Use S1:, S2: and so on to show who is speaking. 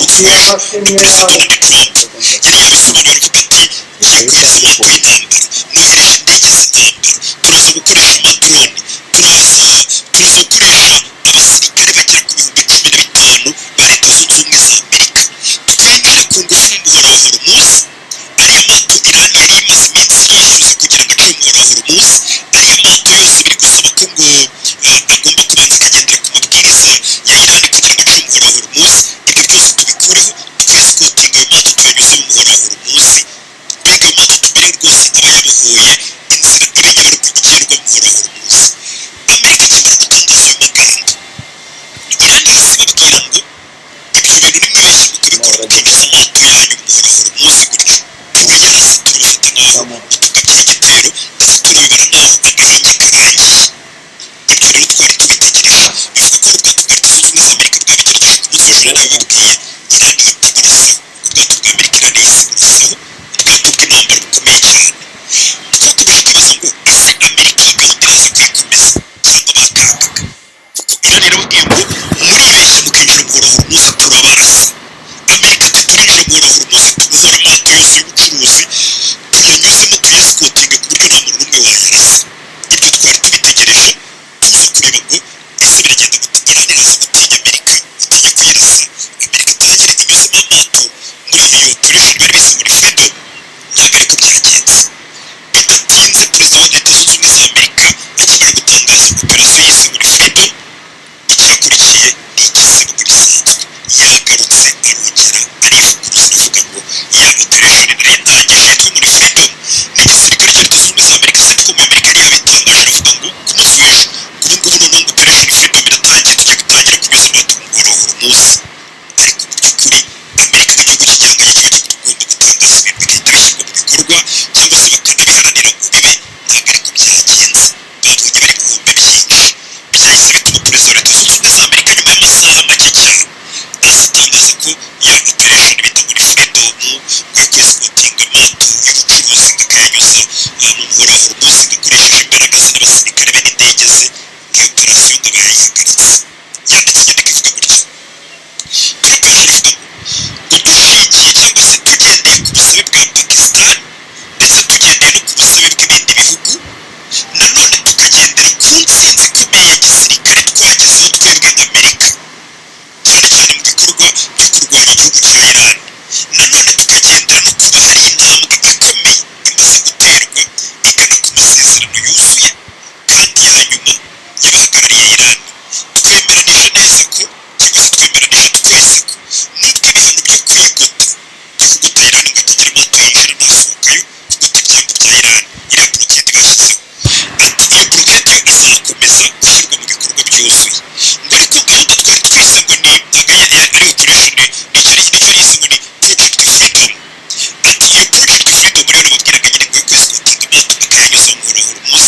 S1: Trump yari yabivugaga avuga ati ugiye ku isi wambaye intambara nohereje indege z'intambara turaza gukoresha amadrone turaza gukoresha abasirikare bagera ku bihumbi 15 ba leta zunze ubumwe za amerika tukayimena ku ngufu y'umuhora wa horumuzi ariya mato irani yari imaze iminsi yishyuza kugira ngo ace umuhora wa horumuzi ariya mato yose biri gusaba ko ngo agomba kubanza akagendera ku mabwiriza ya irani kugira ngo ace umuhora wa horumuzi ibyo byose tubikureho tukayisikotinga ayo mato tuyanyuze mu muhora wa horumuzi reka ayo mato tumenye rwose aba yabohoye inzira iriya igirirwa muhora wa horumuzi amerika ikimara gutangaza ayo magambo irangije ibabwira ngo ibyo bintu nimwibeshye mukabikora mukinjiza amato yanyu mu muhora wa horumuzi gutyo oya turabifata nk'aho mutugabye igitero ndetse turabibara nk'aho agahenge karangiye ibyo rero twari tubitegereje bivuga ko n'ubwato bwa leta zunze ubumwe za amerika bwabigerageje ku munsi w'ejo narabibabwiye irani iburasa ubwato bwa amerika irani yahise iburasaho ubwato bw'intambara bukomeye cyane tukaba tukibaza ngo ese amerika iyi gahunda yaje kuyikomeza cyangwa bakangaga kuko irani yarababwiye ngo mwibeshye mukinjira muhora wa horumuzi turabarasa amerika ati turinjira muhora wa horumuzi tubohora amato yose y'ubucuruzi tuyanyuzemo tuyasikotinge ku buryo nta muntu n'umwe wayarasa ibyo twari tubitegereje tuza kureba ngo ese biragenda gute irani iravuga ati amerika igiye kuyirasa amerika itangira inyuzemo amato muri iriya operation bari basohora